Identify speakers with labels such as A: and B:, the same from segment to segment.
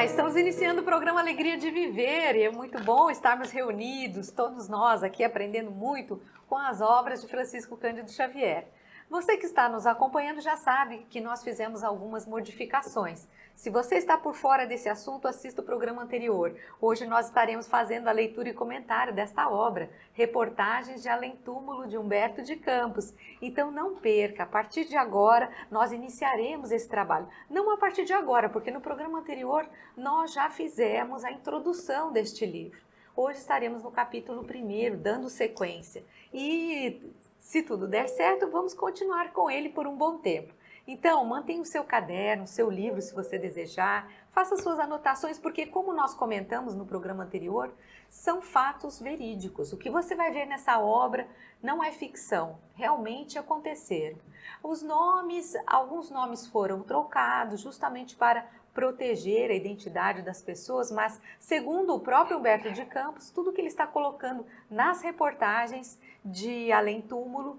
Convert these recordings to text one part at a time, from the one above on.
A: Estamos iniciando o programa Alegria de Viver e é muito bom estarmos reunidos, todos nós aqui aprendendo muito com as obras de Francisco Cândido Xavier. Você que está nos acompanhando já sabe que nós fizemos algumas modificações. Se você está por fora desse assunto, assista o programa anterior. Hoje nós estaremos fazendo a leitura e comentário desta obra, Reportagens de Além Túmulo de Humberto de Campos. Então não perca, a partir de agora nós iniciaremos esse trabalho. Não a partir de agora, porque no programa anterior nós já fizemos a introdução deste livro. Hoje estaremos no capítulo 1º, dando sequência. E se tudo der certo, vamos continuar com ele por um bom tempo. Então, mantenha o seu caderno, o seu livro, se você desejar. Faça suas anotações, porque como nós comentamos no programa anterior, são fatos verídicos. O que você vai ver nessa obra não é ficção, realmente aconteceram. Os nomes, alguns nomes foram trocados justamente para proteger a identidade das pessoas, mas segundo o próprio Humberto de Campos, tudo que ele está colocando nas reportagens de Além Túmulo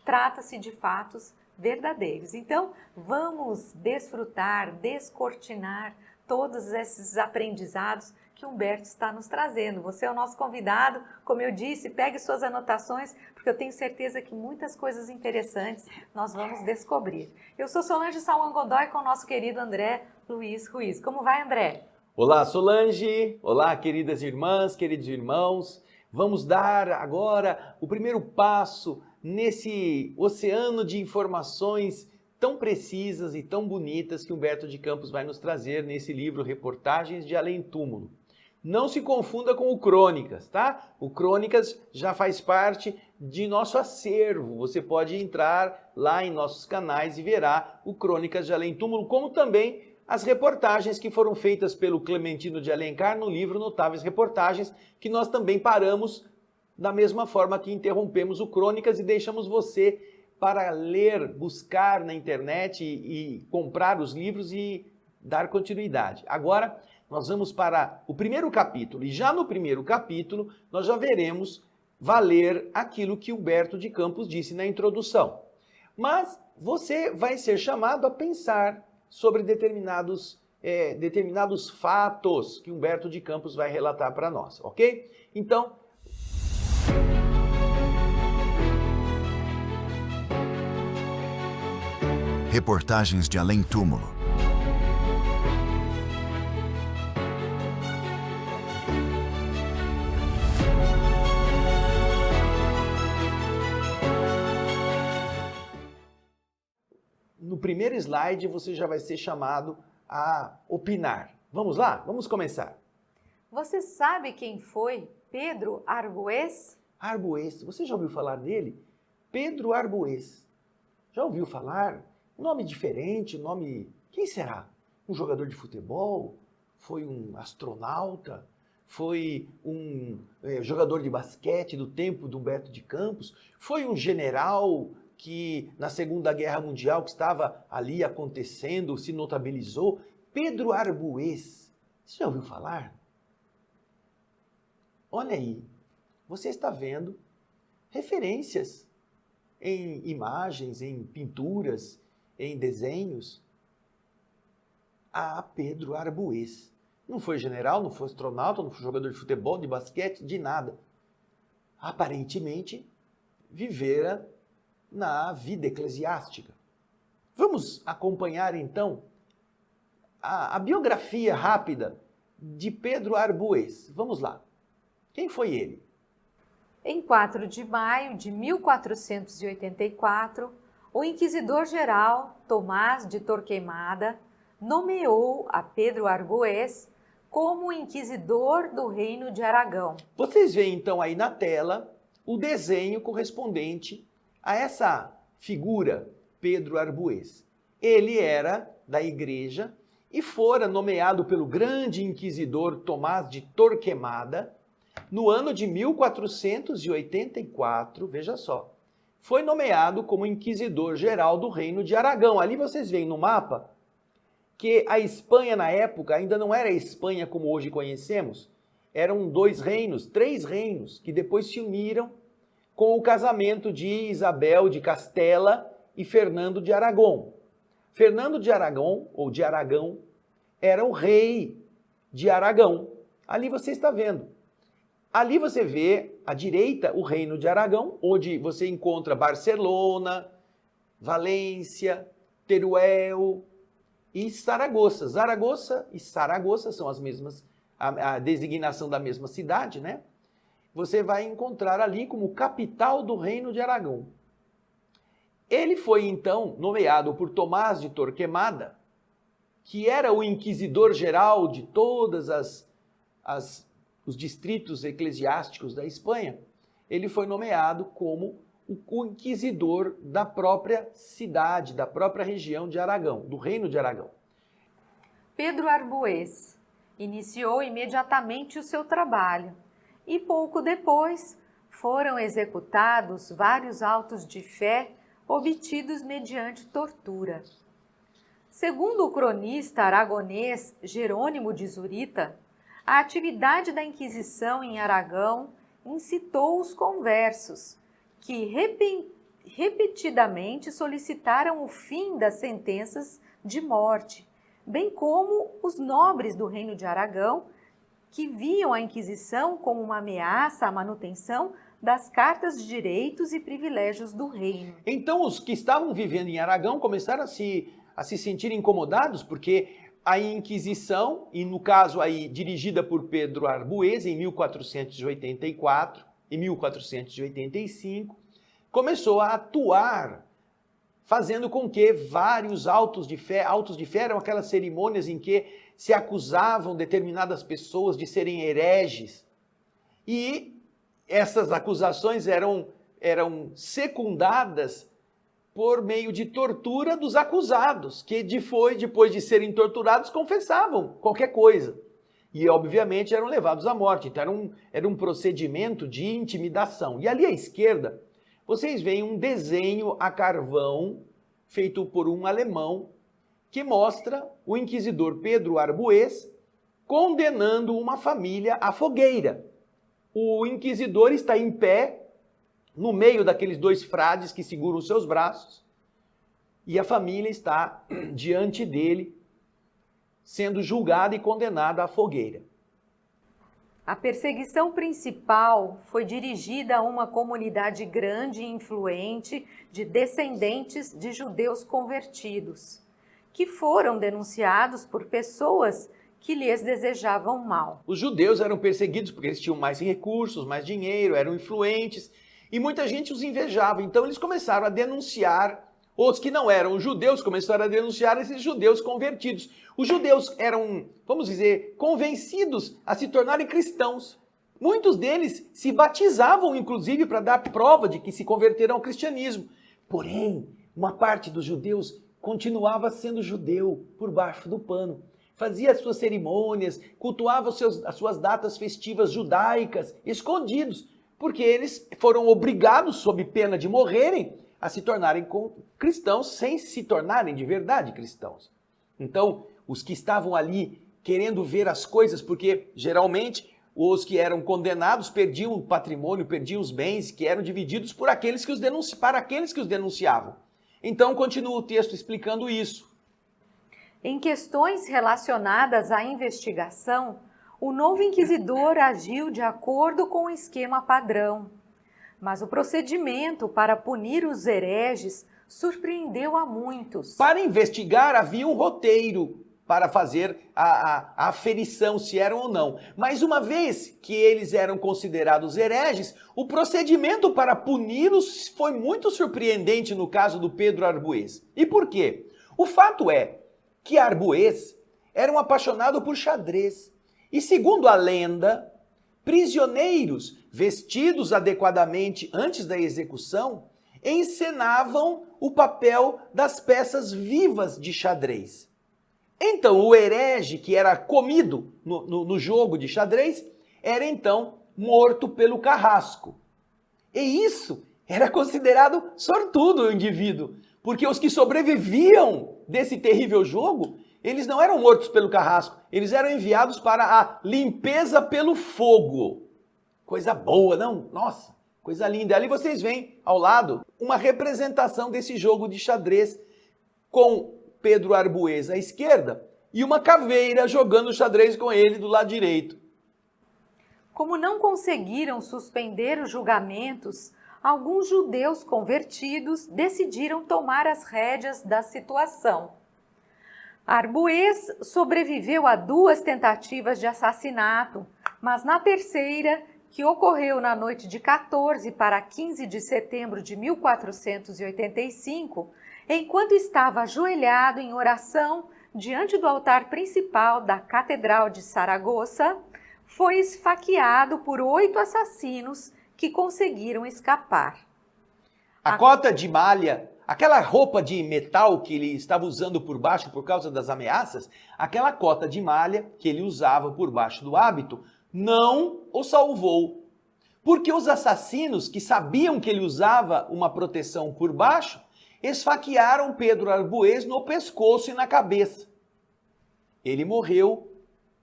A: trata-se de fatos verdadeiros. Então, vamos desfrutar, descortinar todos esses aprendizados que Humberto está nos trazendo. Você é o nosso convidado, como eu disse, pegue suas anotações, porque eu tenho certeza que muitas coisas interessantes nós vamos descobrir. Eu sou Solange Salman Godoy com o nosso querido André Luiz Ruiz. Como vai, André?
B: Olá, Solange! Olá, queridas irmãs, queridos irmãos! Vamos dar agora o primeiro passo nesse oceano de informações tão precisas e tão bonitas que Humberto de Campos vai nos trazer nesse livro Reportagens de Além Túmulo. Não se confunda com o Crônicas, tá? O Crônicas já faz parte de nosso acervo. Você pode entrar lá em nossos canais e verá o Crônicas de Além Túmulo, como também as reportagens que foram feitas pelo Clementino de Alencar no livro Notáveis Reportagens, que nós também paramos da mesma forma que interrompemos o Crônicas e deixamos você para ler, buscar na internet e comprar os livros e dar continuidade. Agora, nós vamos para o primeiro capítulo, e já no primeiro capítulo nós já veremos valer aquilo que Humberto de Campos disse na introdução. Mas você vai ser chamado a pensar sobre determinados fatos que Humberto de Campos vai relatar para nós, ok? Então,
C: Reportagens de Além Túmulo.
B: no primeiro slide você já vai ser chamado a opinar. Vamos lá? Vamos começar.
A: Você sabe quem foi Pedro Arbues?
B: Arbues, você já ouviu falar dele? Pedro Arbues. Já ouviu falar? Nome diferente, nome... Quem será? Um jogador de futebol? Foi um astronauta? Foi um jogador de basquete do tempo do Humberto de Campos? Foi um general que na Segunda Guerra Mundial, que estava ali acontecendo, se notabilizou? Pedro Arbues. Você já ouviu falar? Olha aí, você está vendo referências em imagens, em pinturas, em desenhos a Pedro Arbues. Não foi general, não foi astronauta, não foi jogador de futebol, de basquete, de nada. Aparentemente, vivera na vida eclesiástica. Vamos acompanhar, então, a biografia rápida de Pedro Arbues. Vamos lá. Quem foi ele?
A: Em 4 de maio de 1484, o inquisidor-geral Tomás de Torquemada nomeou a Pedro Arbues como inquisidor do Reino de Aragão.
B: Vocês veem então aí na tela o desenho correspondente a essa figura, Pedro Arbues. Ele era da igreja e fora nomeado pelo grande inquisidor Tomás de Torquemada no ano de 1484, veja só, foi nomeado como inquisidor-geral do Reino de Aragão. Ali vocês veem no mapa que a Espanha na época ainda não era a Espanha como hoje conhecemos. Eram 2 reinos, 3 reinos, que depois se uniram com o casamento de Isabel de Castela e Fernando de Aragão. Fernando de Aragão, ou de Aragão, era o rei de Aragão. Ali você está vendo. Ali você vê à direita o reino de Aragão, onde você encontra Barcelona, Valência, Teruel e Saragoça. Zaragoza e Saragoça são as mesmas, a designação da mesma cidade, né? Você vai encontrar ali como capital do reino de Aragão. Ele foi então nomeado por Tomás de Torquemada, que era o inquisidor geral de todas os distritos eclesiásticos da Espanha. Ele foi nomeado como o inquisidor da própria cidade, da própria região de Aragão, do reino de Aragão.
A: Pedro Arbues iniciou imediatamente o seu trabalho e pouco depois foram executados vários autos de fé obtidos mediante tortura. Segundo o cronista aragonês Jerônimo de Zurita, a atividade da Inquisição em Aragão incitou os conversos, que repetidamente solicitaram o fim das sentenças de morte, bem como os nobres do reino de Aragão, que viam a Inquisição como uma ameaça à manutenção das cartas de direitos e privilégios do reino.
B: Então os que estavam vivendo em Aragão começaram a se sentir incomodados, porque a Inquisição, e no caso aí dirigida por Pedro Arbues em 1484 e 1485, começou a atuar, fazendo com que vários autos de fé eram aquelas cerimônias em que se acusavam determinadas pessoas de serem hereges. E essas acusações eram secundadas por meio de tortura dos acusados, que depois de serem torturados, confessavam qualquer coisa. E, obviamente, eram levados à morte. Então, era um procedimento de intimidação. E ali à esquerda, vocês veem um desenho a carvão feito por um alemão que mostra o inquisidor Pedro Arbues condenando uma família à fogueira. O inquisidor está em pé, no meio daqueles dois frades que seguram os seus braços, e a família está diante dele, sendo julgada e condenada à fogueira.
A: A perseguição principal foi dirigida a uma comunidade grande e influente de descendentes de judeus convertidos, que foram denunciados por pessoas que lhes desejavam mal.
B: Os judeus eram perseguidos porque eles tinham mais recursos, mais dinheiro, eram influentes, e muita gente os invejava. Então eles começaram a denunciar, os que não eram judeus começaram a denunciar esses judeus convertidos. Os judeus eram, vamos dizer, convencidos a se tornarem cristãos. Muitos deles se batizavam, inclusive, para dar prova de que se converteram ao cristianismo. Porém, uma parte dos judeus continuava sendo judeu por baixo do pano. Fazia as suas cerimônias, cultuava as suas datas festivas judaicas, escondidos, porque eles foram obrigados, sob pena de morrerem, a se tornarem cristãos sem se tornarem de verdade cristãos. Então, os que estavam ali querendo ver as coisas, porque geralmente os que eram condenados perdiam o patrimônio, perdiam os bens, que eram divididos por aqueles que para aqueles que os denunciavam. Então, continua o texto explicando isso.
A: Em questões relacionadas à investigação, o novo inquisidor agiu de acordo com o esquema padrão. Mas o procedimento para punir os hereges surpreendeu a muitos.
B: Para investigar, havia um roteiro para fazer a aferição se eram ou não. Mas uma vez que eles eram considerados hereges, o procedimento para puni-los foi muito surpreendente no caso do Pedro Arbues. E por quê? O fato é que Arbues era um apaixonado por xadrez. E segundo a lenda, prisioneiros vestidos adequadamente antes da execução encenavam o papel das peças vivas de xadrez. Então, o herege que era comido no jogo de xadrez era então morto pelo carrasco. E isso era considerado sortudo o indivíduo, porque os que sobreviviam desse terrível jogo, eles não eram mortos pelo carrasco, eles eram enviados para a limpeza pelo fogo. Coisa boa, não? Nossa, coisa linda. Ali vocês veem ao lado uma representação desse jogo de xadrez com Pedro Arbues à esquerda e uma caveira jogando xadrez com ele do lado direito.
A: Como não conseguiram suspender os julgamentos, alguns judeus convertidos decidiram tomar as rédeas da situação. Arbues sobreviveu a 2 tentativas de assassinato, mas na terceira, que ocorreu na noite de 14 para 15 de setembro de 1485, enquanto estava ajoelhado em oração diante do altar principal da Catedral de Saragoça, foi esfaqueado por 8 assassinos que conseguiram escapar.
B: A cota de malha, aquela roupa de metal que ele estava usando por baixo por causa das ameaças, aquela cota de malha que ele usava por baixo do hábito, não o salvou. Porque os assassinos que sabiam que ele usava uma proteção por baixo, esfaquearam Pedro Arbues no pescoço e na cabeça. Ele morreu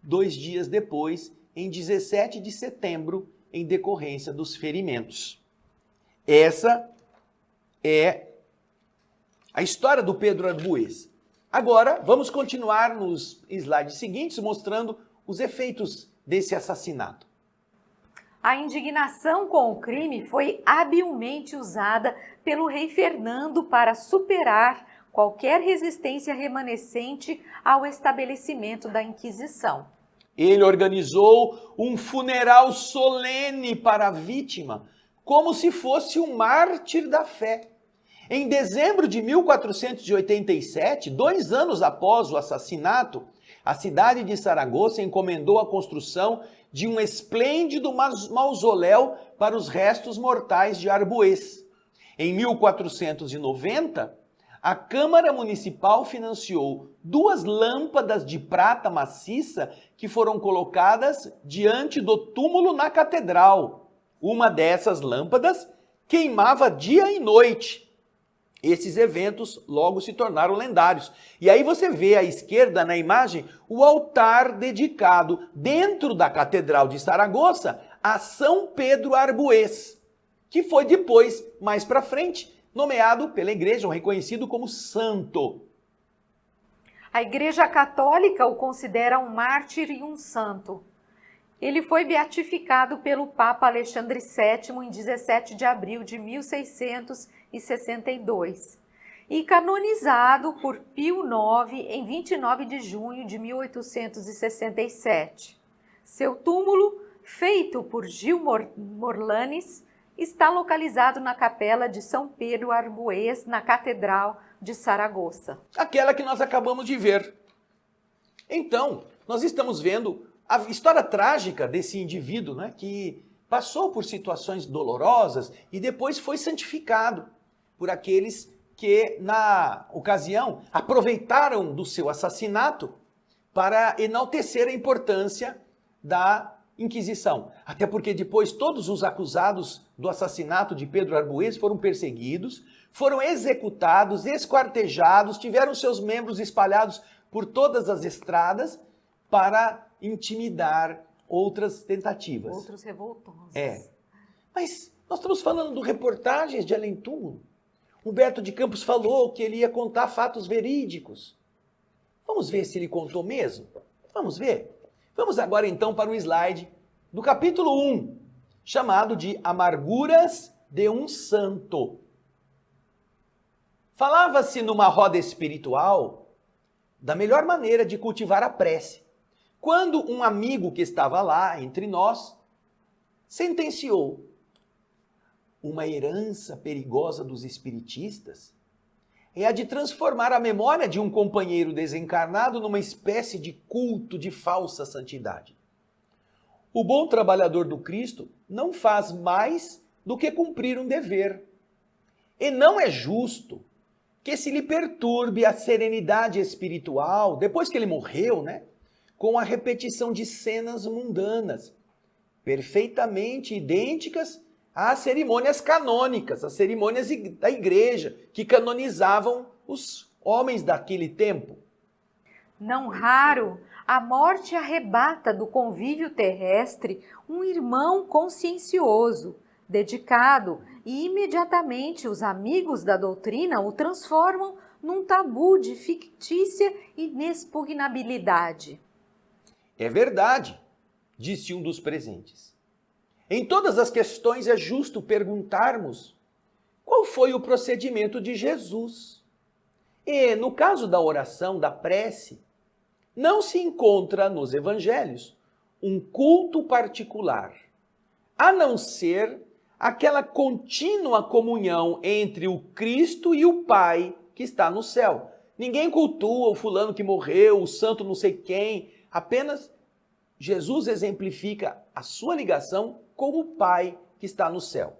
B: 2 dias depois, em 17 de setembro, em decorrência dos ferimentos. Essa é a história do Pedro Arbues. Agora, vamos continuar nos slides seguintes, mostrando os efeitos desse assassinato.
A: A indignação com o crime foi habilmente usada pelo rei Fernando para superar qualquer resistência remanescente ao estabelecimento da Inquisição.
B: Ele organizou um funeral solene para a vítima, como se fosse um mártir da fé. Em dezembro de 1487, 2 anos após o assassinato, a cidade de Saragoça encomendou a construção de um esplêndido mausoléu para os restos mortais de Arbues. Em 1490, a Câmara Municipal financiou 2 lâmpadas de prata maciça que foram colocadas diante do túmulo na catedral. Uma dessas lâmpadas queimava dia e noite. Esses eventos logo se tornaram lendários. E aí você vê à esquerda na imagem o altar dedicado dentro da Catedral de Saragoça a São Pedro Arbues, que foi depois, mais para frente, nomeado pela igreja, reconhecido como santo.
A: A Igreja Católica o considera um mártir e um santo. Ele foi beatificado pelo Papa Alexandre VII em 17 de abril de 1662 e canonizado por Pio IX em 29 de junho de 1867. Seu túmulo, feito por Gil Morlanes, está localizado na capela de São Pedro Arbues, na Catedral de Saragoça.
B: Aquela que nós acabamos de ver. Então, nós estamos vendo a história trágica desse indivíduo, né, que passou por situações dolorosas e depois foi santificado por aqueles que, na ocasião, aproveitaram do seu assassinato para enaltecer a importância da Inquisição. Até porque depois todos os acusados do assassinato de Pedro Arbues foram perseguidos, foram executados, esquartejados, tiveram seus membros espalhados por todas as estradas para intimidar outras tentativas.
A: Outros revoltosos.
B: Mas nós estamos falando de reportagens de além-túmulo. Humberto de Campos falou que ele ia contar fatos verídicos. Vamos ver se ele contou mesmo? Vamos ver? Vamos agora então para o slide do capítulo 1, chamado de Amarguras de um Santo. Falava-se numa roda espiritual da melhor maneira de cultivar a prece, quando um amigo que estava lá entre nós sentenciou: uma herança perigosa dos espiritistas é a de transformar a memória de um companheiro desencarnado numa espécie de culto de falsa santidade. O bom trabalhador do Cristo não faz mais do que cumprir um dever. E não é justo que se lhe perturbe a serenidade espiritual, depois que ele morreu, né, com a repetição de cenas mundanas, perfeitamente idênticas às cerimônias canônicas, as cerimônias da igreja, que canonizavam os homens daquele tempo.
A: Não raro, a morte arrebata do convívio terrestre um irmão consciencioso, dedicado, e imediatamente os amigos da doutrina o transformam num tabu de fictícia inexpugnabilidade.
B: É verdade, disse um dos presentes. Em todas as questões é justo perguntarmos qual foi o procedimento de Jesus. E, no caso da oração, da prece, não se encontra nos evangelhos um culto particular, a não ser aquela contínua comunhão entre o Cristo e o Pai que está no céu. Ninguém cultua o fulano que morreu, o santo não sei quem, apenas Jesus exemplifica a sua ligação com o Pai que está no céu.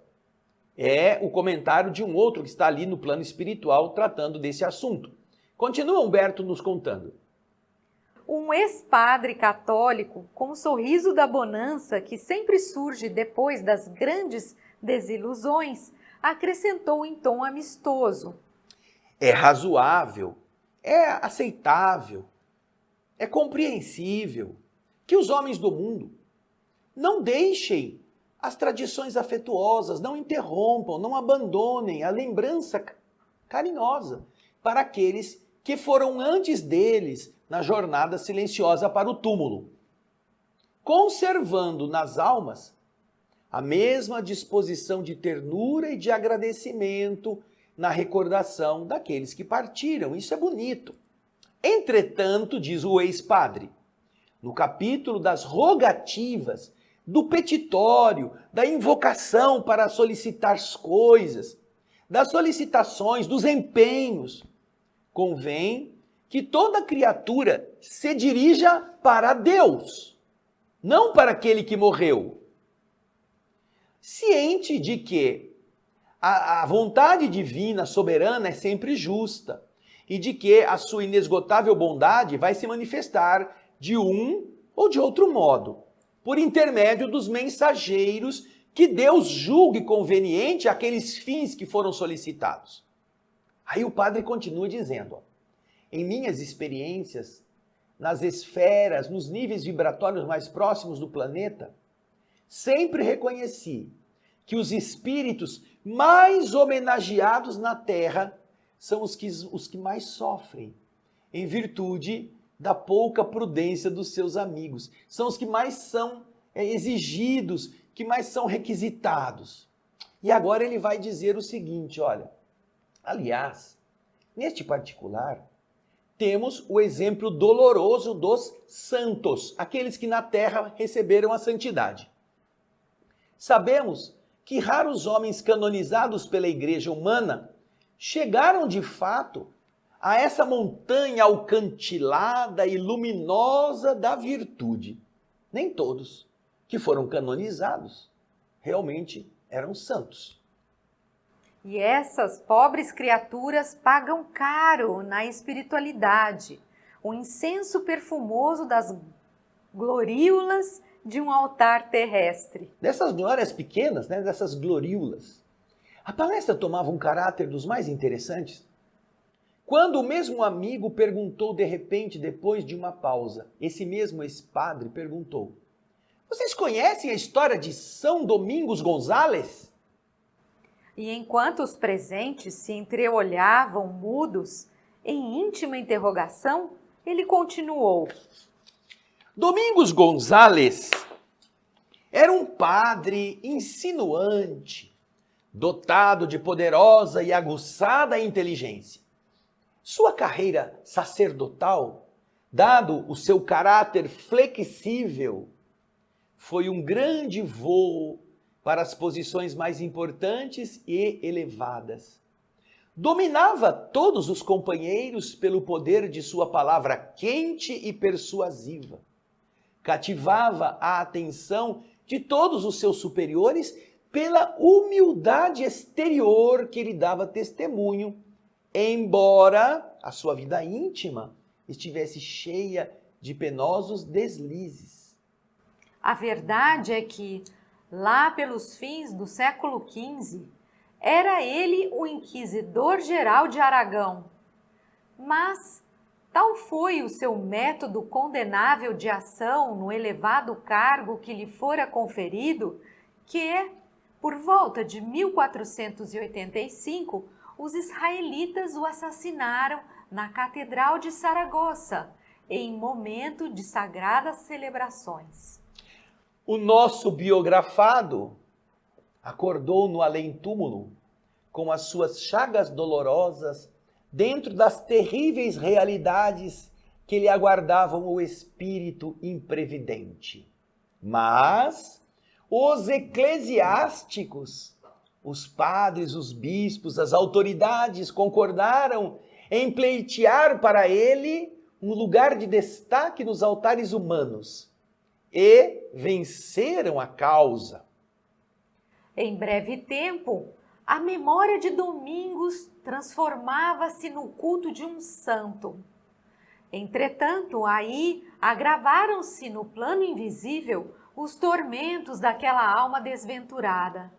B: É o comentário de um outro que está ali no plano espiritual tratando desse assunto. Continua Humberto nos contando.
A: Um ex-padre católico, com o sorriso da bonança que sempre surge depois das grandes desilusões, acrescentou em tom amistoso.
B: É razoável, é aceitável, é compreensível que os homens do mundo não deixem as tradições afetuosas, não interrompam, não abandonem a lembrança carinhosa para aqueles que foram antes deles na jornada silenciosa para o túmulo, conservando nas almas a mesma disposição de ternura e de agradecimento na recordação daqueles que partiram. Isso é bonito. Entretanto, diz o ex-padre, no capítulo das rogativas, do petitório, da invocação para solicitar as coisas, das solicitações, dos empenhos, convém que toda criatura se dirija para Deus, não para aquele que morreu. Ciente de que a vontade divina, soberana, é sempre justa e de que a sua inesgotável bondade vai se manifestar de um ou de outro modo, por intermédio dos mensageiros que Deus julgue conveniente àqueles fins que foram solicitados. Aí o padre continua dizendo, em minhas experiências, nas esferas, nos níveis vibratórios mais próximos do planeta, sempre reconheci que os espíritos mais homenageados na Terra são os que mais sofrem, em virtude da pouca prudência dos seus amigos. São os que mais são exigidos, que mais são requisitados. E agora ele vai dizer o seguinte, olha, aliás, neste particular, temos o exemplo doloroso dos santos, aqueles que na terra receberam a santidade. Sabemos que raros homens canonizados pela igreja humana chegaram de fato a essa montanha alcantilada e luminosa da virtude. Nem todos que foram canonizados realmente eram santos.
A: E essas pobres criaturas pagam caro na espiritualidade, o incenso perfumoso das gloríolas de um altar terrestre.
B: Dessas glórias pequenas, dessas gloríolas, a palestra tomava um caráter dos mais interessantes. Quando o mesmo amigo perguntou de repente, depois de uma pausa, esse mesmo ex-padre perguntou, vocês conhecem a história de São Domingos Gonzales?
A: E enquanto os presentes se entreolhavam mudos, em íntima interrogação, ele continuou.
B: Domingos Gonzales era um padre insinuante, dotado de poderosa e aguçada inteligência. Sua carreira sacerdotal, dado o seu caráter flexível, foi um grande voo para as posições mais importantes e elevadas. Dominava todos os companheiros pelo poder de sua palavra quente e persuasiva. Cativava a atenção de todos os seus superiores pela humildade exterior que lhe dava testemunho, embora a sua vida íntima estivesse cheia de penosos deslizes.
A: A verdade é que, lá pelos fins do século XV, era ele o inquisidor-geral de Aragão. Mas tal foi o seu método condenável de ação no elevado cargo que lhe fora conferido, que, por volta de 1485, os israelitas o assassinaram na Catedral de Saragossa, em momento de sagradas celebrações.
B: O nosso biografado acordou no além-túmulo com as suas chagas dolorosas dentro das terríveis realidades que lhe aguardavam o espírito imprevidente. Mas os eclesiásticos, os padres, os bispos, as autoridades concordaram em pleitear para ele um lugar de destaque nos altares humanos e venceram a causa.
A: Em breve tempo, a memória de Domingos transformava-se no culto de um santo. Entretanto, aí agravaram-se no plano invisível os tormentos daquela alma desventurada.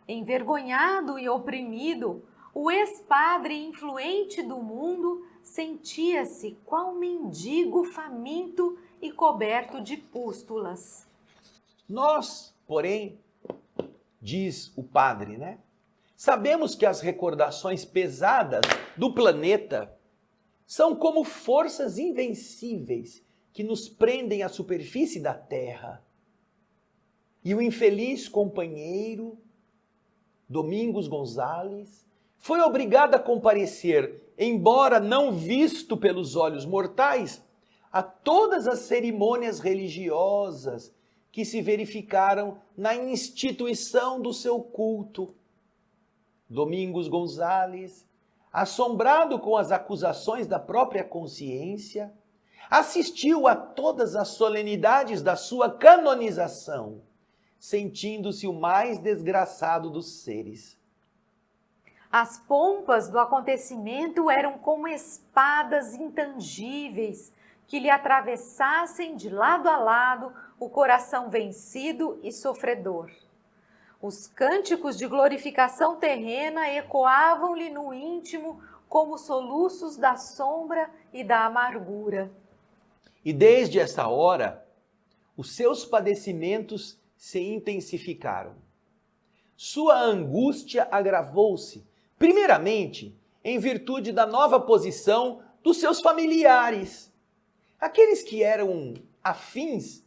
A: Envergonhado e oprimido, o ex-padre influente do mundo sentia-se qual mendigo faminto e coberto de pústulas.
B: Nós, porém, diz o padre, sabemos que as recordações pesadas do planeta são como forças invencíveis que nos prendem à superfície da Terra. E o infeliz companheiro, Domingos Gonzalez, foi obrigado a comparecer, embora não visto pelos olhos mortais, a todas as cerimônias religiosas que se verificaram na instituição do seu culto. Domingos Gonzalez, assombrado com as acusações da própria consciência, assistiu a todas as solenidades da sua canonização, sentindo-se o mais desgraçado dos seres.
A: As pompas do acontecimento eram como espadas intangíveis que lhe atravessassem de lado a lado o coração vencido e sofredor. Os cânticos de glorificação terrena ecoavam-lhe no íntimo como soluços da sombra e da amargura.
B: E desde essa hora, os seus padecimentos se intensificaram. Sua angústia agravou-se, primeiramente, em virtude da nova posição dos seus familiares. Aqueles que eram afins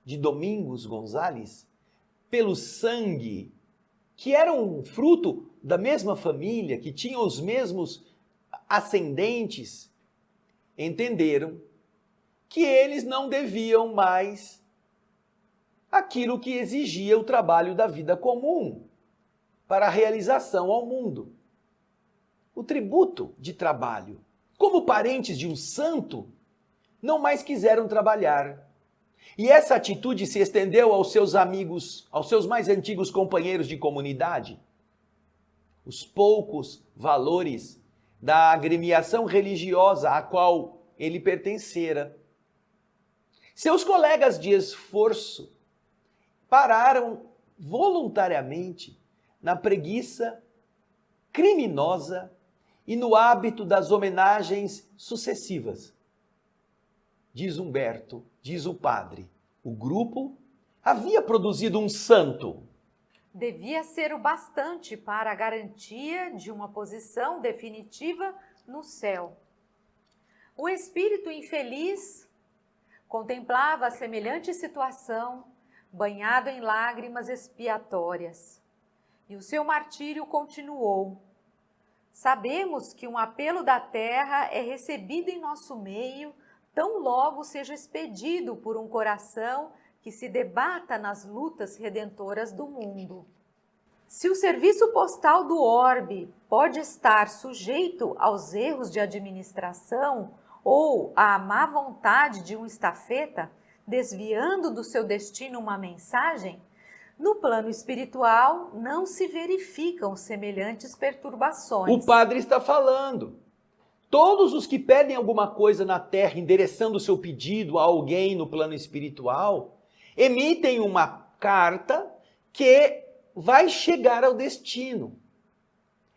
B: de Domingos Gonzalez, pelo sangue, que eram fruto da mesma família, que tinham os mesmos ascendentes, entenderam que eles não deviam mais aquilo que exigia o trabalho da vida comum para a realização ao mundo. O tributo de trabalho. Como parentes de um santo, não mais quiseram trabalhar. E essa atitude se estendeu aos seus amigos, aos seus mais antigos companheiros de comunidade. Os poucos valores da agremiação religiosa à qual ele pertencera. Seus colegas de esforço pararam voluntariamente na preguiça criminosa e no hábito das homenagens sucessivas. Diz Humberto, diz o padre, o grupo havia produzido um santo.
A: Devia ser o bastante para a garantia de uma posição definitiva no céu. O espírito infeliz contemplava a semelhante situação, banhado em lágrimas expiatórias. E o seu martírio continuou. Sabemos que um apelo da terra é recebido em nosso meio, tão logo seja expedido por um coração que se debata nas lutas redentoras do mundo. Se o serviço postal do orbe pode estar sujeito aos erros de administração ou à má vontade de um estafeta, desviando do seu destino uma mensagem, no plano espiritual não se verificam semelhantes perturbações.
B: O padre está falando. Todos os que pedem alguma coisa na terra, endereçando o seu pedido a alguém no plano espiritual, emitem uma carta que vai chegar ao destino,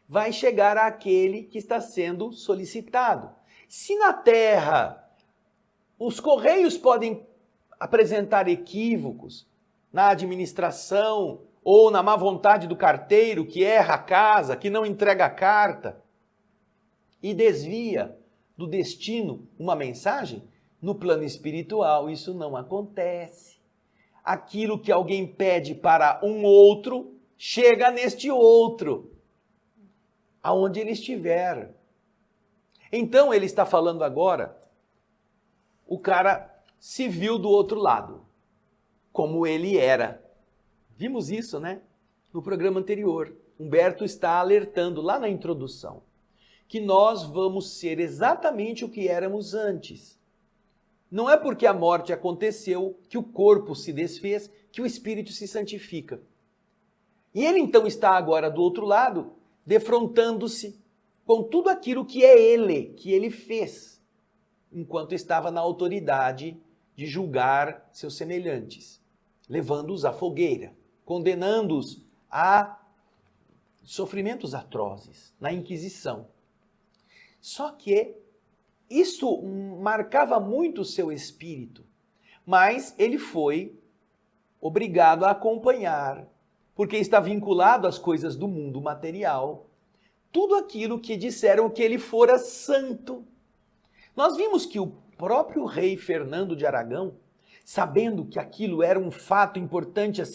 B: vai chegar àquele que está sendo solicitado. Se na terra os correios podem apresentar equívocos na administração ou na má vontade do carteiro que erra a casa, que não entrega a carta e desvia do destino uma mensagem, no plano espiritual isso não acontece. Aquilo que alguém pede para um outro, chega neste outro, aonde ele estiver. Então ele está falando agora, o cara se viu do outro lado, como ele era. Vimos isso, né? No programa anterior. Humberto está alertando lá na introdução que nós vamos ser exatamente o que éramos antes. Não é porque a morte aconteceu que o corpo se desfez, que o espírito se santifica. E ele então está agora do outro lado, defrontando-se com tudo aquilo que é ele, que ele fez, enquanto estava na autoridade de julgar seus semelhantes, levando-os à fogueira, condenando-os a sofrimentos atrozes, na Inquisição. Só que isso marcava muito o seu espírito, mas ele foi obrigado a acompanhar, porque está vinculado às coisas do mundo material, tudo aquilo que disseram que ele fora santo. Nós vimos que o próprio rei Fernando de Aragão, sabendo que aquilo era um fato importante a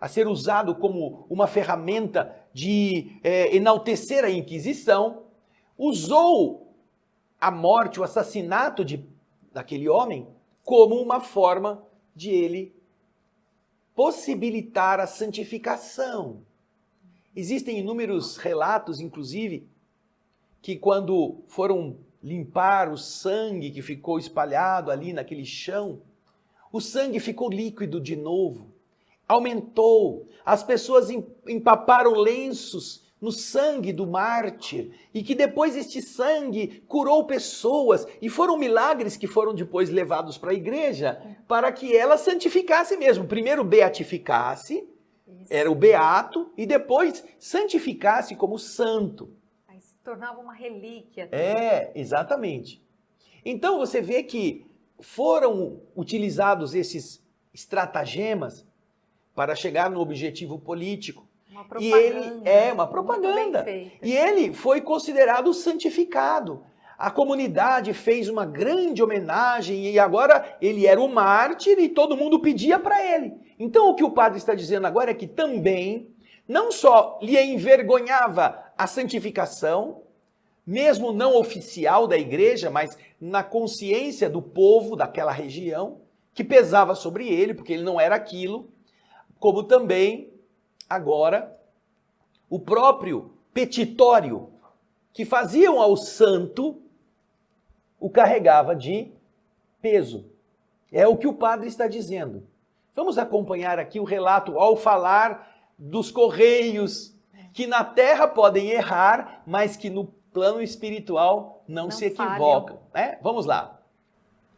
B: ser usado como uma ferramenta de enaltecer a Inquisição, usou a morte, o assassinato daquele homem, como uma forma de ele possibilitar a santificação. Existem inúmeros relatos, inclusive, que quando foram limpar o sangue que ficou espalhado ali naquele chão, o sangue ficou líquido de novo, aumentou, as pessoas empaparam lenços no sangue do mártir, e que depois este sangue curou pessoas, e foram milagres que foram depois levados para a igreja, para que ela santificasse mesmo. Primeiro beatificasse, era o beato, e depois santificasse como santo.
A: Aí se tornava uma relíquia.
B: Exatamente. Então você vê que foram utilizados esses estratagemas para chegar no objetivo político.
A: Uma propaganda.
B: Uma propaganda.
A: Muito bem feita.
B: E ele foi considerado santificado. A comunidade fez uma grande homenagem e agora ele era o mártir e todo mundo pedia para ele. Então o que o padre está dizendo agora é que também não só lhe envergonhava a santificação, mesmo não oficial da igreja, mas na consciência do povo daquela região, que pesava sobre ele, porque ele não era aquilo, como também agora o próprio petitório que faziam ao santo o carregava de peso. É o que o padre está dizendo. Vamos acompanhar aqui o relato ao falar dos correios, que na terra podem errar, mas que no plano espiritual não se equivocam. Vamos lá.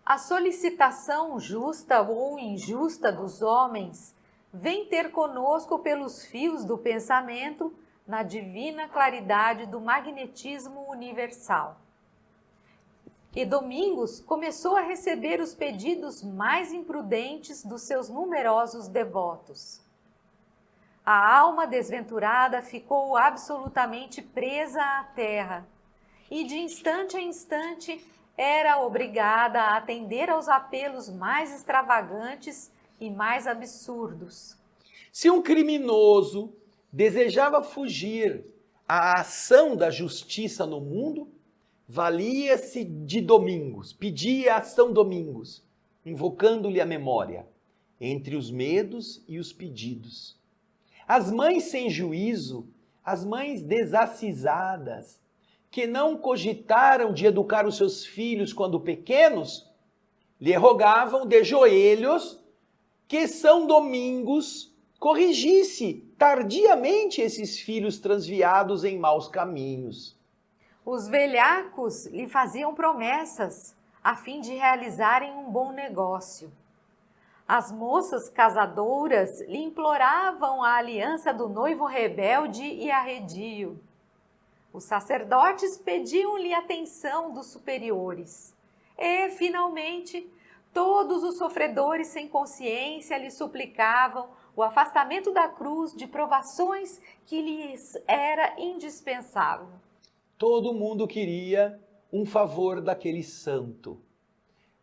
A: A solicitação justa ou injusta dos homens vem ter conosco pelos fios do pensamento na divina claridade do magnetismo universal. E Domingos começou a receber os pedidos mais imprudentes dos seus numerosos devotos. A alma desventurada ficou absolutamente presa à terra e de instante a instante era obrigada a atender aos apelos mais extravagantes e mais absurdos.
B: Se um criminoso desejava fugir à ação da justiça no mundo, valia-se de Domingos, pedia a São Domingos, invocando-lhe a memória, entre os medos e os pedidos. As mães sem juízo, as mães desacisadas, que não cogitaram de educar os seus filhos quando pequenos, lhe rogavam de joelhos que São Domingos corrigisse tardiamente esses filhos transviados em maus caminhos.
A: Os velhacos lhe faziam promessas a fim de realizarem um bom negócio. As moças casadoras lhe imploravam a aliança do noivo rebelde e arredio. Os sacerdotes pediam-lhe atenção dos superiores. E, finalmente, todos os sofredores sem consciência lhe suplicavam o afastamento da cruz de provações que lhes era indispensável.
B: Todo mundo queria um favor daquele santo.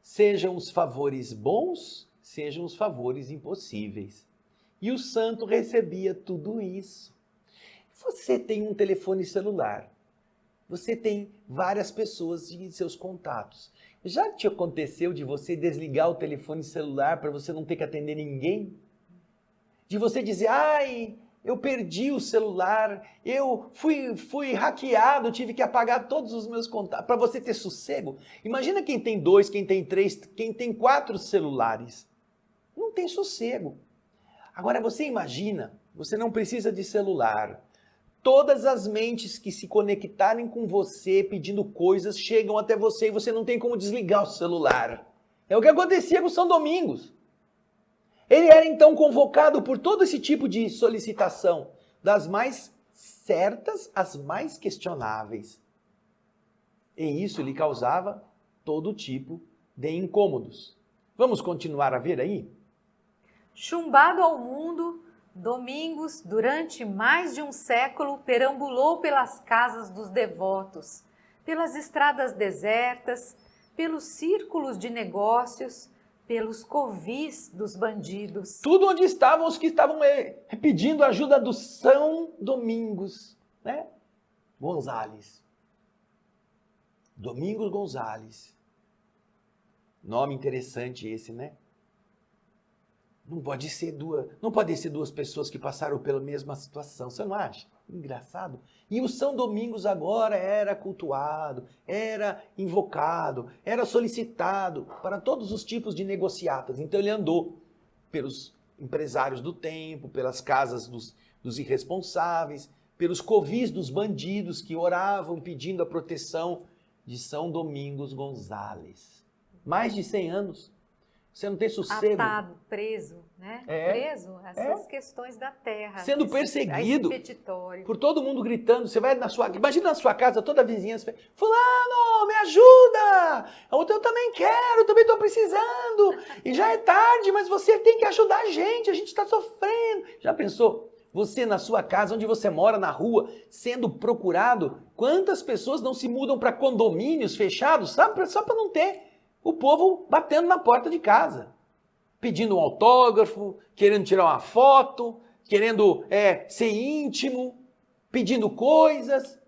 B: Sejam os favores bons, sejam os favores impossíveis. E o santo recebia tudo isso. Você tem um telefone celular. Você tem várias pessoas em seus contatos. Já te aconteceu de você desligar o telefone celular para você não ter que atender ninguém? De você dizer, ai, eu perdi o celular, eu fui hackeado, tive que apagar todos os meus contatos, para você ter sossego. Imagina quem tem 2, quem tem 3, quem tem 4 celulares. Não tem sossego. Agora você imagina, você não precisa de celular. Todas as mentes que se conectarem com você pedindo coisas chegam até você e você não tem como desligar o celular. É o que acontecia com São Domingos. Ele era então convocado por todo esse tipo de solicitação, das mais certas às mais questionáveis. E isso lhe causava todo tipo de incômodos. Vamos continuar a ver aí?
A: Chumbado ao mundo, Domingos, durante mais de um século, perambulou pelas casas dos devotos, pelas estradas desertas, pelos círculos de negócios, pelos covis dos bandidos.
B: Tudo onde estavam os que estavam pedindo ajuda do São Domingos, né? Gonzales. Domingos Gonzales. Nome interessante esse, né? Não pode ser duas pessoas que passaram pela mesma situação, você não acha? Engraçado. E o São Domingos agora era cultuado, era invocado, era solicitado para todos os tipos de negociatas. Então ele andou pelos empresários do tempo, pelas casas dos irresponsáveis, pelos covis dos bandidos que oravam pedindo a proteção de São Domingos Gonzales. Mais de 100 anos. Você não tem sossego.
A: Atado, preso, né? Preso a essas questões da terra.
B: Sendo perseguido
A: petitório.
B: por todo mundo gritando. Você vai na sua... Imagina na sua casa, toda a vizinhança. Fulano, me ajuda! Eu também quero, também estou precisando. E já é tarde, mas você tem que ajudar a gente está sofrendo. Já pensou? Você na sua casa, onde você mora, na rua, sendo procurado, quantas pessoas não se mudam para condomínios fechados, sabe? Só para não ter o povo batendo na porta de casa, pedindo um autógrafo, querendo tirar uma foto, querendo ser íntimo, pedindo coisas.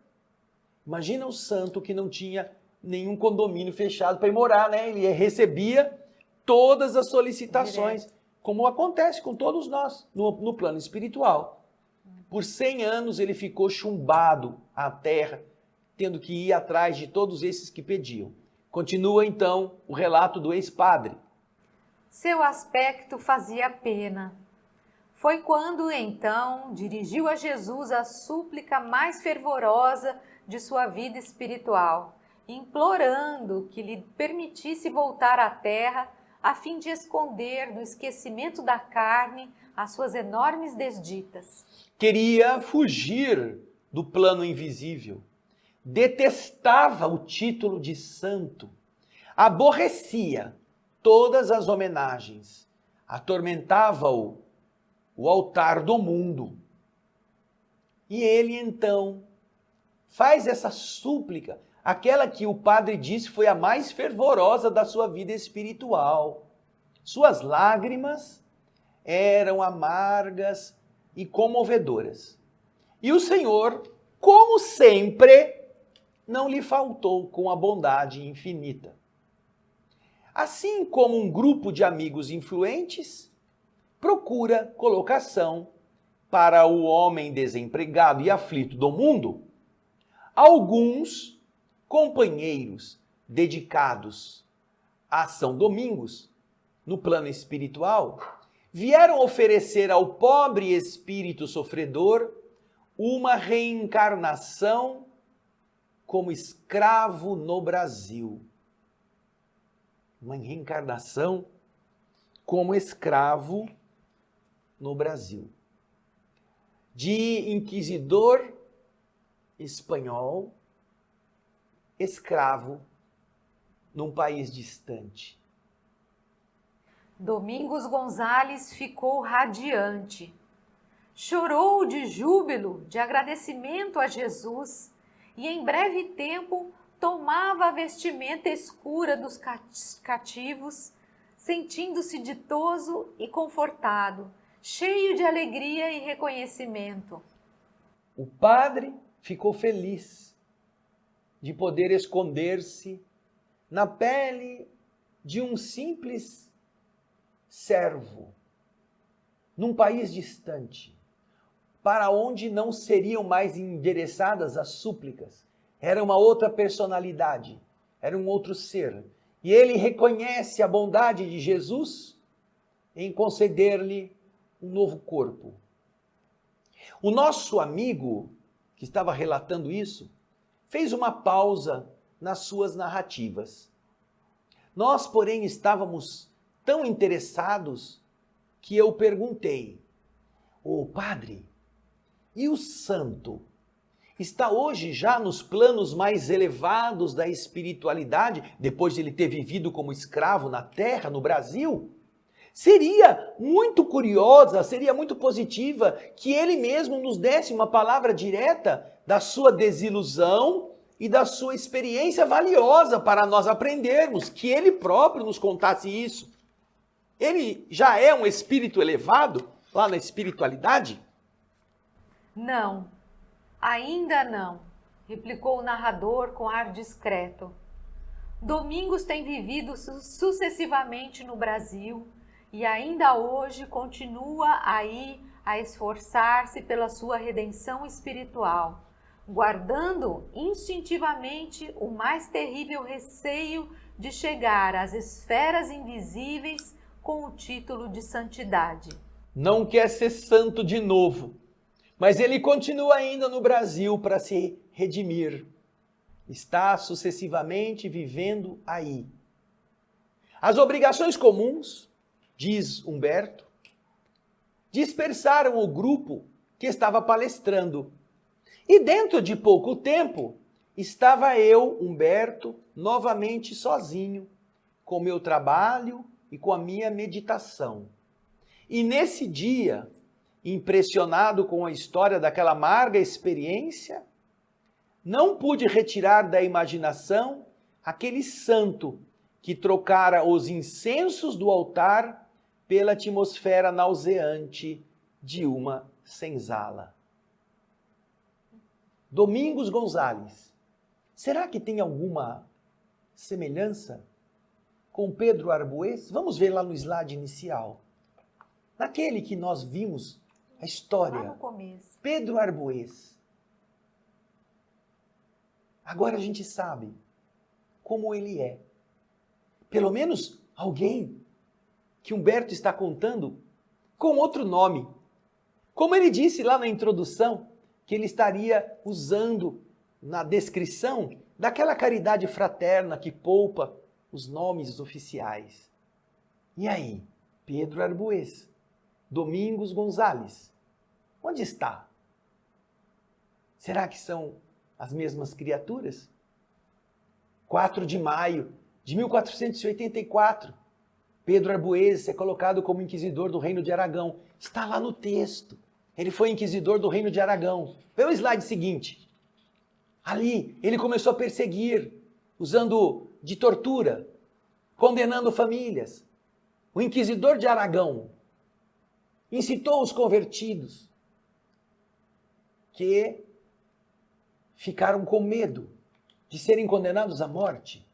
B: Imagina o santo que não tinha nenhum condomínio fechado para ir morar, né? Ele recebia todas as solicitações, como acontece com todos nós no plano espiritual. Por 100 anos ele ficou chumbado à terra, tendo que ir atrás de todos esses que pediam. Continua então o relato do ex-padre.
A: Seu aspecto fazia pena. Foi quando, então, dirigiu a Jesus a súplica mais fervorosa de sua vida espiritual, implorando que lhe permitisse voltar à terra a fim de esconder do esquecimento da carne as suas enormes desditas.
B: Queria fugir do plano invisível. Detestava o título de santo, aborrecia todas as homenagens, atormentava-o o altar do mundo. E ele então faz essa súplica, aquela que o padre disse foi a mais fervorosa da sua vida espiritual. Suas lágrimas eram amargas e comovedoras. E o Senhor, como sempre, não lhe faltou com a bondade infinita. Assim como um grupo de amigos influentes procura colocação para o homem desempregado e aflito do mundo, alguns companheiros dedicados a São Domingos, no plano espiritual, vieram oferecer ao pobre espírito sofredor uma reencarnação como escravo no Brasil. Uma reencarnação como escravo no Brasil. De inquisidor espanhol, escravo num país distante.
A: Domingos Gonzalez ficou radiante. Chorou de júbilo, de agradecimento a Jesus, e em breve tempo tomava a vestimenta escura dos cativos, sentindo-se ditoso e confortado, cheio de alegria e reconhecimento.
B: O padre ficou feliz de poder esconder-se na pele de um simples servo, num país distante, para onde não seriam mais endereçadas as súplicas. Era uma outra personalidade, era um outro ser. E ele reconhece a bondade de Jesus em conceder-lhe um novo corpo. O nosso amigo, que estava relatando isso, fez uma pausa nas suas narrativas. Nós, porém, estávamos tão interessados que eu perguntei: ô padre, e o santo está hoje já nos planos mais elevados da espiritualidade, depois de ele ter vivido como escravo na terra, no Brasil? Seria muito curiosa, seria muito positiva que ele mesmo nos desse uma palavra direta da sua desilusão e da sua experiência valiosa para nós aprendermos, que ele próprio nos contasse isso. Ele já é um espírito elevado lá na espiritualidade?
A: Não, ainda não, replicou o narrador com ar discreto. Domingos tem vivido sucessivamente no Brasil e ainda hoje continua aí a esforçar-se pela sua redenção espiritual, guardando instintivamente o mais terrível receio de chegar às esferas invisíveis com o título de santidade.
B: Não quer ser santo de novo, mas ele continua ainda no Brasil para se redimir. Está sucessivamente vivendo aí. As obrigações comuns, diz Humberto, dispersaram o grupo que estava palestrando. E dentro de pouco tempo, estava eu, Humberto, novamente sozinho, com meu trabalho e com a minha meditação. E nesse dia, impressionado com a história daquela amarga experiência, não pude retirar da imaginação aquele santo que trocara os incensos do altar pela atmosfera nauseante de uma senzala. Domingos Gonzalez, será que tem alguma semelhança com Pedro Arbues? Vamos ver lá no slide inicial. Naquele que nós vimos a história.
A: Lá no começo.
B: Pedro Arbues. Agora a gente sabe como ele é. Pelo menos alguém que Humberto está contando com outro nome. Como ele disse lá na introdução, que ele estaria usando na descrição daquela caridade fraterna que poupa os nomes oficiais. E aí, Pedro Arbues, Domingos Gonzalez, onde está? Será que são as mesmas criaturas? 4 de maio de 1484, Pedro Arbues é colocado como inquisidor do Reino de Aragão. Está lá no texto. Ele foi inquisidor do Reino de Aragão. Vê o slide seguinte. Ali, ele começou a perseguir, usando de tortura, condenando famílias. O inquisidor de Aragão incitou os convertidos que ficaram com medo de serem condenados à morte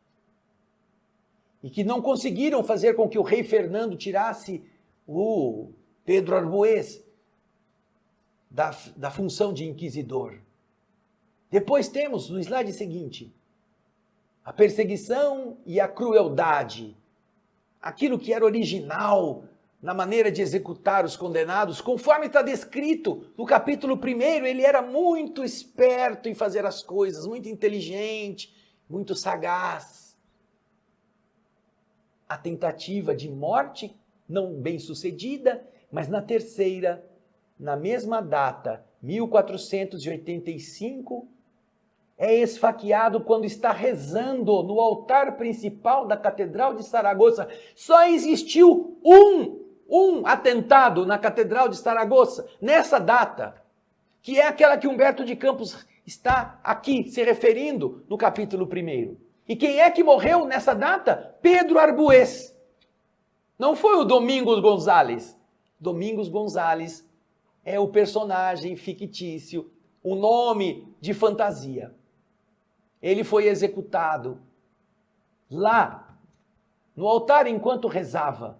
B: e que não conseguiram fazer com que o rei Fernando tirasse o Pedro Arbues da função de inquisidor. Depois temos, no slide seguinte, a perseguição e a crueldade. Aquilo que era original na maneira de executar os condenados, conforme está descrito no capítulo 1, ele era muito esperto em fazer as coisas, muito inteligente, muito sagaz. A tentativa de morte, não bem sucedida, mas na terceira, na mesma data, 1485, é esfaqueado quando está rezando no altar principal da Catedral de Saragoça. Só existiu um atentado na Catedral de Saragoça nessa data, que é aquela que Humberto de Campos está aqui se referindo no capítulo 1. E quem é que morreu nessa data? Pedro Arbues. Não foi o Domingos Gonzalez. Domingos Gonzalez é o personagem fictício, o nome de fantasia. Ele foi executado lá, no altar, enquanto rezava.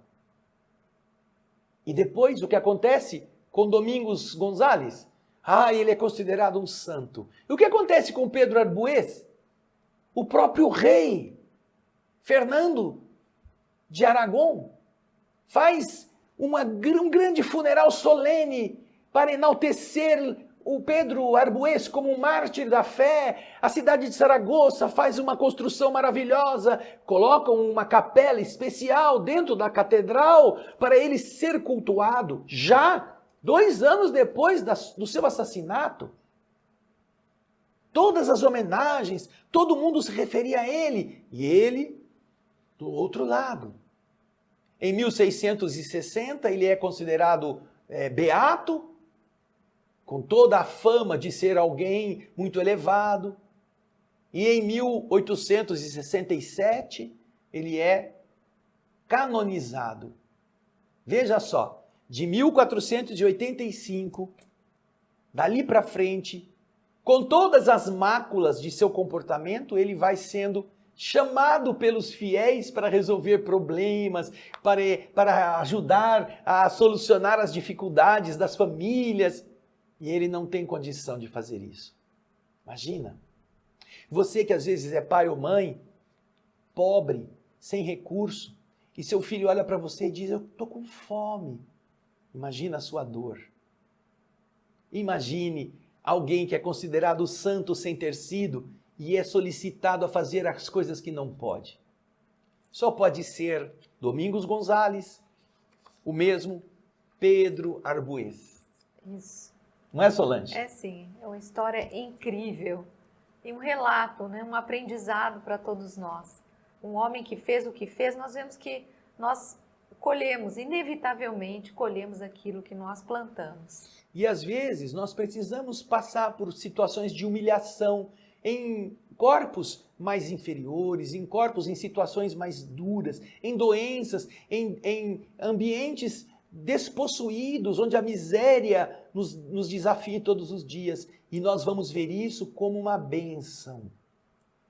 B: E depois, o que acontece com Domingos Gonzalez? Ele é considerado um santo. E o que acontece com Pedro Arbues? O próprio rei, Fernando de Aragão, faz um grande funeral solene para enaltecer o Pedro Arbues como um mártir da fé. A cidade de Saragoça faz uma construção maravilhosa, colocam uma capela especial dentro da catedral para ele ser cultuado, já 2 anos depois do seu assassinato. Todas as homenagens, todo mundo se referia a ele, e ele do outro lado. Em 1660 ele é considerado beato, com toda a fama de ser alguém muito elevado. E em 1867, ele é canonizado. Veja só, de 1485, dali para frente, com todas as máculas de seu comportamento, ele vai sendo chamado pelos fiéis para resolver problemas, para ajudar a solucionar as dificuldades das famílias. E ele não tem condição de fazer isso. Imagina. Você que às vezes é pai ou mãe, pobre, sem recurso, e seu filho olha para você e diz: eu estou com fome. Imagina a sua dor. Imagine alguém que é considerado santo sem ter sido e é solicitado a fazer as coisas que não pode. Só pode ser Domingos Gonzalez, o mesmo Pedro Arbues.
A: Isso.
B: Não é, Solange?
A: É sim, é uma história incrível e um relato, né? Um aprendizado para todos nós. Um homem que fez o que fez, nós vemos que nós colhemos, inevitavelmente colhemos aquilo que nós plantamos.
B: E às vezes nós precisamos passar por situações de humilhação em corpos mais inferiores, em corpos em situações mais duras, em doenças, em ambientes despossuídos, onde a miséria nos desafia todos os dias. E nós vamos ver isso como uma bênção,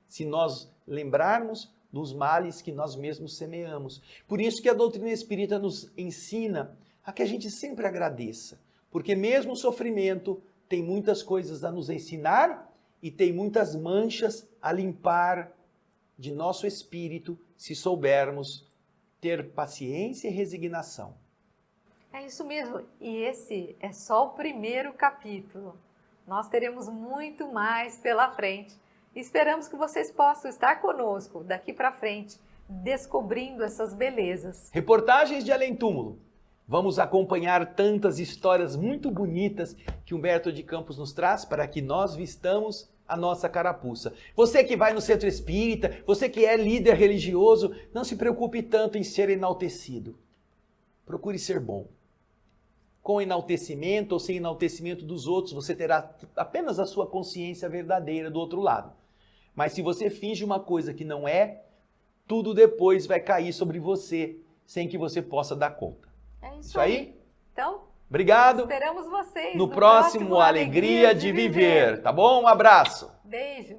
B: se nós lembrarmos dos males que nós mesmos semeamos. Por isso que a doutrina espírita nos ensina a que a gente sempre agradeça, porque mesmo o sofrimento tem muitas coisas a nos ensinar e tem muitas manchas a limpar de nosso espírito, se soubermos ter paciência e resignação.
A: É isso mesmo, e esse é só o primeiro capítulo. Nós teremos muito mais pela frente. Esperamos que vocês possam estar conosco daqui para frente, descobrindo essas belezas.
B: Reportagens de Além Túmulo. Vamos acompanhar tantas histórias muito bonitas que Humberto de Campos nos traz para que nós vistamos a nossa carapuça. Você que vai no centro espírita, você que é líder religioso, não se preocupe tanto em ser enaltecido. Procure ser bom. Com enaltecimento ou sem enaltecimento dos outros, você terá apenas a sua consciência verdadeira do outro lado. Mas se você finge uma coisa que não é, tudo depois vai cair sobre você, sem que você possa dar conta.
A: É isso aí. Então,
B: obrigado.
A: esperamos vocês
B: no próximo Alegria de Viver, tá bom? Um abraço.
A: Beijo.